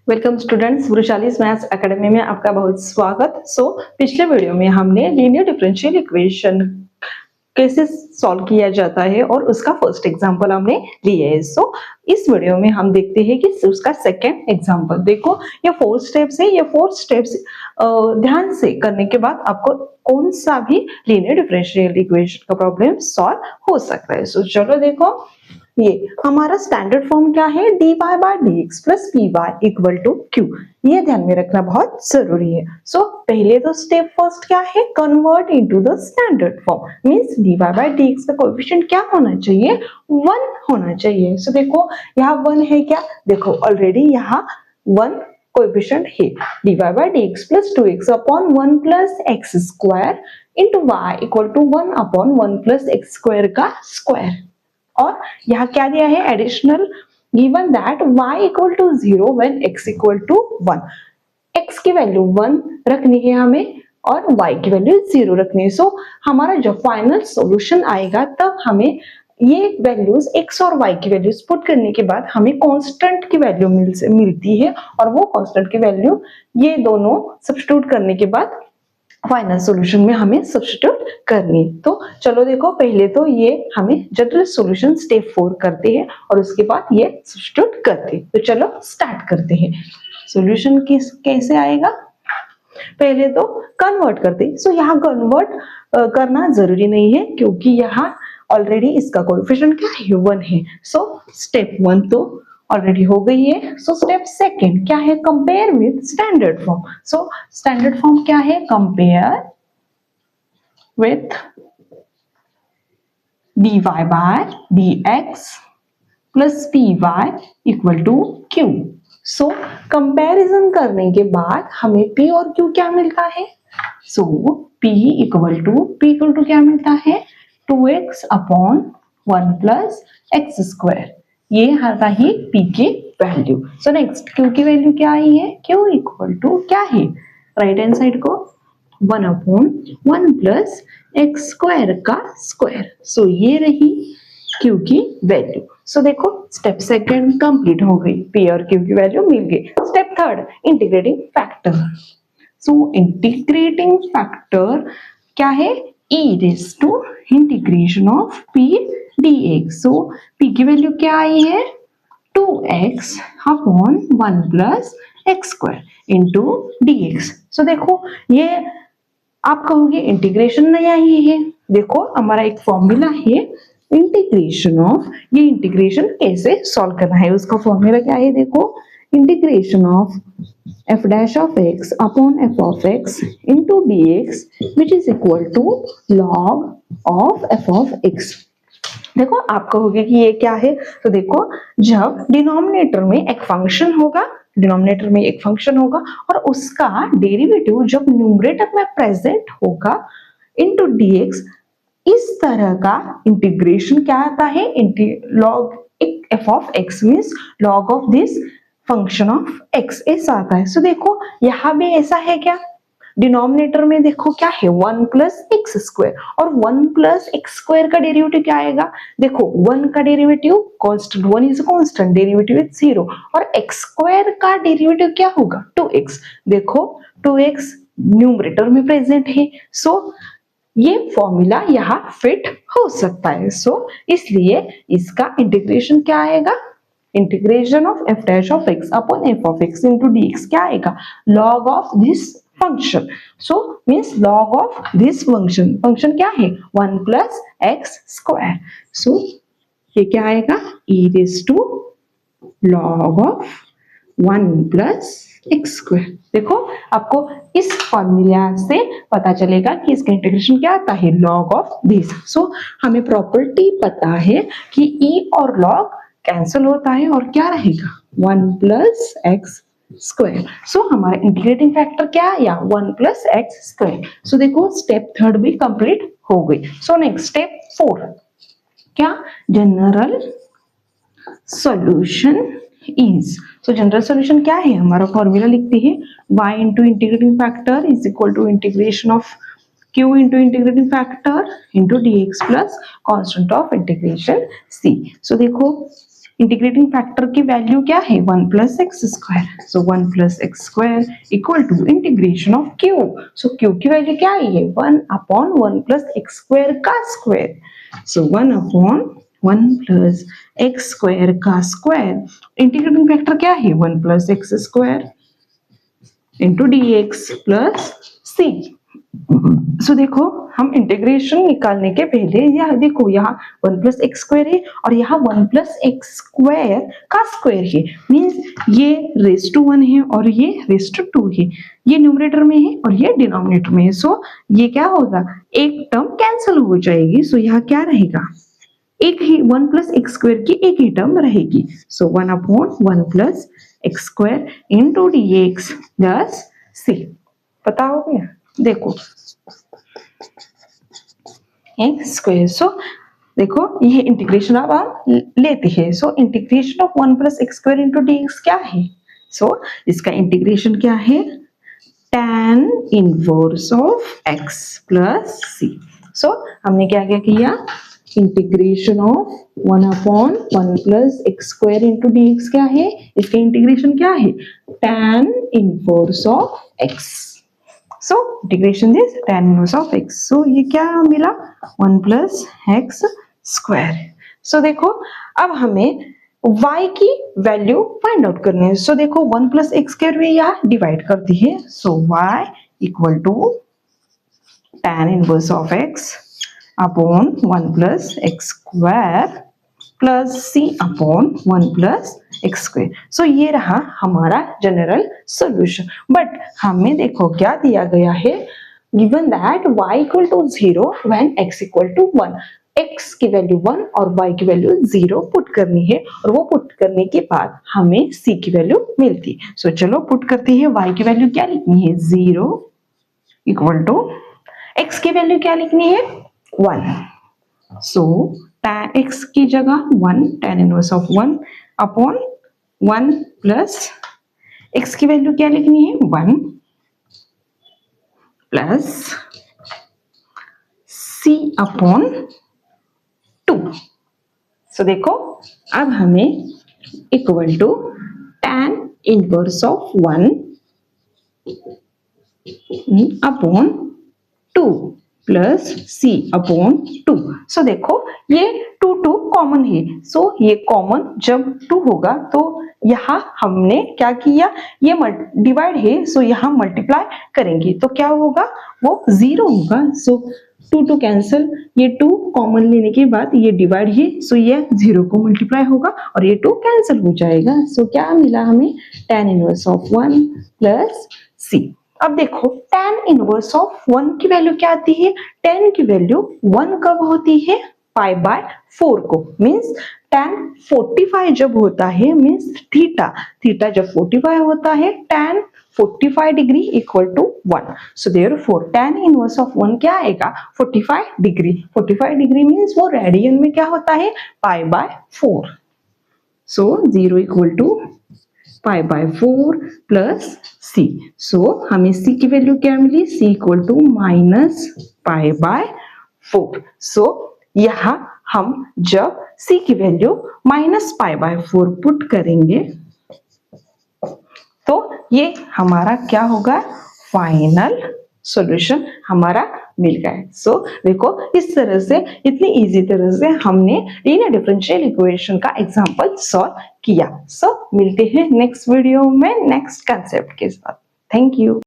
Welcome students, वृशालीज maths academy में आपका बहुत स्वागत। पिछले वीडियो में हमने लीनियर डिफरेंशियल इक्वेशन कैसे सॉल्व किया जाता है और उसका फर्स्ट एग्जांपल हमने लिया है। इस वीडियो में हम देखते हैं कि उसका सेकंड एग्जांपल। देखो ये 4 स्टेप्स है। ये 4 स्टेप्स ध्यान से करने के बाद आपको कौन सा भी लीनियर डिफरेंशियल इक्वेशन का प्रॉब्लम सॉल्व हो सकता है। चलो देखो, ये हमारा स्टैंडर्ड फॉर्म क्या है, dy by dx plus py equal to q। ये ध्यान में रखना बहुत जरूरी है। पहले तो स्टेप फर्स्ट क्या है, convert into the standard form. Means dy by dx का कोएफिशिएंट क्या होना चाहिए, 1 होना चाहिए। देखो यहाँ 1 है क्या, देखो ऑलरेडी यहाँ 1 कोएफिशिएंट है। dy by dx plus 2x upon 1 plus x square into y equal to 1 upon 1 plus x square का स्क्वायर। और यहाँ क्या दिया है, additional given that y equal to 0 when x equal to 1। x की value 1 रखनी है हमें और y की वैल्यू 0 रखनी है। हमारा जब फाइनल सॉल्यूशन आएगा तब हमें ये वैल्यूज x और y की वैल्यूज पुट करने के बाद हमें कांस्टेंट की वैल्यू मिलती है और वो कांस्टेंट की वैल्यू ये दोनों सब्स्टिट्यूट करने के बाद फाइनल सॉल्यूशन में हमें सब्स्टिट्यूट करनी। तो चलो देखो, पहले तो ये हमें जनरल सॉल्यूशन स्टेप 4 करते हैं और उसके बाद ये सब्स्टिट्यूट करते हैं। तो चलो स्टार्ट करते हैं। सॉल्यूशन कैसे आएगा, पहले तो कन्वर्ट करते। यहाँ कन्वर्ट करना जरूरी नहीं है क्योंकि यहाँ ऑलरेडी इसका कोएफिशिएंट क्या है, 1 है। स्टेप 1 तो ऑलरेडी हो गई है। स्टेप सेकंड क्या है, compare with standard form. Standard form क्या है, compare with dy by dx plus py equal to q। Comparison करने के बाद हमें p और q क्या मिलता है, p इक्वल टू क्या मिलता है, 2x upon 1 plus x square. ये हमारा ही p की वैल्यू। नेक्स्ट q की वैल्यू क्या आई है, q इक्वल टू क्या है, राइट हैंड साइड को 1 अपॉन 1 प्लस एक्स स्क्वायर का स्क्वायर। ये रही q की वैल्यू। देखो स्टेप सेकंड कंप्लीट हो गई, p और q की वैल्यू मिल गई। Step third, integrating factor. Integrating factor क्या है, e raise to integration of p dx। p की वैल्यू क्या आई है, 2x upon 1 plus x square into dx। देखो ये आप कहोगे इंटीग्रेशन नहीं आई है। देखो हमारा एक फॉर्मूला है इंटीग्रेशन ऑफ, ये इंटीग्रेशन कैसे सॉल्व करना है, उसका फॉर्मूला क्या है, देखो integration of f dash of x upon f of x into dx which is equal to log of f of x। देखो आप कहोगे कि ये क्या है, तो देखो जब डिनोमिनेटर में एक फंक्शन होगा और उसका डेरिवेटिव जब न्यूमरेटर में प्रेजेंट होगा इनटू dx, इस तरह का इंटीग्रेशन क्या आता है, log f of x means log of this function of x ऐसा आता है। देखो यहां भी ऐसा है क्या, डिनोमिनेटर में देखो क्या है, 1 प्लस एक्स स्क्वायर और 1 प्लस एक्स स्क्वायर का डेरिवेटिव क्या आएगा, देखो 1 का derivative constant, 1 is constant, derivative is 0 और एक्स स्क्वायर का डेरिवेटिव क्या होगा, 2x। देखो 2x न्यूमरेटर में प्रेजेंट है, ये फॉर्मूला यहाँ फिट हो सकता है। इसलिए इसका इंटीग्रेशन क्या आएगा, integration of f dash of x upon f of x into dx क्या आएगा, log of this function। means log of this function क्या है, 1 plus x square। ये क्या आएगा, e raised to log of 1 plus x square। देखो आपको इस फॉर्मूला से पता चलेगा कि इसका इंटीग्रेशन क्या आता है, log of this। हमें प्रॉपर्टी पता है कि e और log कैंसिल होता है और क्या रहेगा, 1 प्लस एक्स स्क्वायर। हमारा इंटीग्रेटिंग फैक्टर क्या आया, 1 प्लस एक्स स्क्वायर। देखो स्टेप थर्ड भी कंप्लीट हो गई। नेक्स्ट स्टेप 4 क्या, general solution is. General solution क्या है, हमारा फॉर्मूला लिखते हैं y into integrating factor is equal to integration of q into integrating factor into dx plus constant of integration c। देखो इंटीग्रेटिंग फैक्टर की वैल्यू क्या है 1 plus x square, so 1 plus x square equal to integration of Q, so Q की value क्या आई है 1 upon 1 plus x square का square, so 1 upon 1 plus x square का स्क्वायर, इंटीग्रेटिंग फैक्टर क्या है 1 plus x square into d x plus c. So देखो हम इंटीग्रेशन निकालने के पहले यह देखो यहाँ 1 प्लस एक्स स्क्वायर है और यहाँ 1 प्लस एक्स स्क्वायर का स्क्वायर है, मीन्स ये रेस टू 1 है और ये रेस टू 2 है, ये न्यूमरेटर में है और ये डिनोमिनेटर में है, सो ये क्या होगा एक टर्म कैंसिल हो जाएगी, सो यहाँ क्या रहेगा एक ही 1 प्लस एक्स स्क्वायर की एक ही टर्म रहेगी, so 1 upon 1 plus x square into d x plus c. पता हो गया, देखो एक्स स्क्वायर, सो देखो ये इंटीग्रेशन अब हम लेते हैं, so integration of 1 plus x square into d x क्या है, सो इसका इंटीग्रेशन क्या है tan inverse of x plus c. So हमने क्या क्या किया integration of 1 upon 1 plus x square into d x क्या है, इसका इंटीग्रेशन क्या है tan inverse of x, so integration this tan inverse of x, so ये क्या मिला 1 प्लस एक्स स्क्वायर। सो देखो अब हमें y की वैल्यू फाइंड आउट करनी है, सो देखो 1 प्लस एक्स स्क्वायर में यहाँ डिवाइड करती है, so y equal to tan inverse of x upon 1 plus x square plus c upon 1 plus x square, so ये रहा हमारा जनरल सॉल्यूशन। बट हमें देखो क्या दिया गया है given that y equal to 0 when x equal to 1, x की वैल्यू 1 और y की वैल्यू 0 पुट करनी है और वो पुट करने के बाद हमें c की वैल्यू मिलती है, सो चलो पुट करते हैं, y की वैल्यू क्या लिखनी है 0 इक्वल टू x की वैल्यू क्या लिखनी है 1, सो tan x की जगह 1 tan inverse of 1 upon 1 plus x की वैल्यू क्या लिखनी है 1 प्लस c अपॉन 2। सो देखो अब हमें equal to tan inverse of 1 upon 2 plus c upon 2। So देखो ये 2 कॉमन है, सो ये कॉमन जब 2 होगा तो यहाँ हमने क्या किया ये डिवाइड है, सो यहाँ मल्टीप्लाई करेंगे तो क्या होगा वो 0 होगा, सो 2 कैंसिल, ये 2 कॉमन लेने के बाद ये डिवाइड है, सो ये 0 को मल्टीप्लाई होगा और ये 2 कैंसिल हो जाएगा, सो क्या मिला हमें tan inverse of 1 plus c। अब देखो tan इनवर्स ऑफ 1 की वैल्यू क्या आती है, tan की वैल्यू 1 कब होती है पाई बाय 4 को, मीन्स tan 45 जब होता है, मीन्स थीटा जब 45 होता है tan 45 degree equal to 1, so therefore tan inverse of 1 क्या आएगा 45 डिग्री, 45 डिग्री मीन्स वो रेडियन में क्या होता है pi by 4, so 0 equal to pi by 4 plus c, so हमें c की वैल्यू क्या मिली c equal to minus pi by 4, so यहाँ हम जब c की value minus pi by 4 put करेंगे तो ये हमारा क्या होगा फाइनल सॉल्यूशन हमारा मिल गया है। सो देखो इस तरह से इतनी इजी तरह से हमने लीनियर डिफरेंशियल इक्वेशन का एग्जांपल सॉल्व किया। सो मिलते हैं नेक्स्ट वीडियो में नेक्स्ट कंसेप्ट के साथ। Thank you.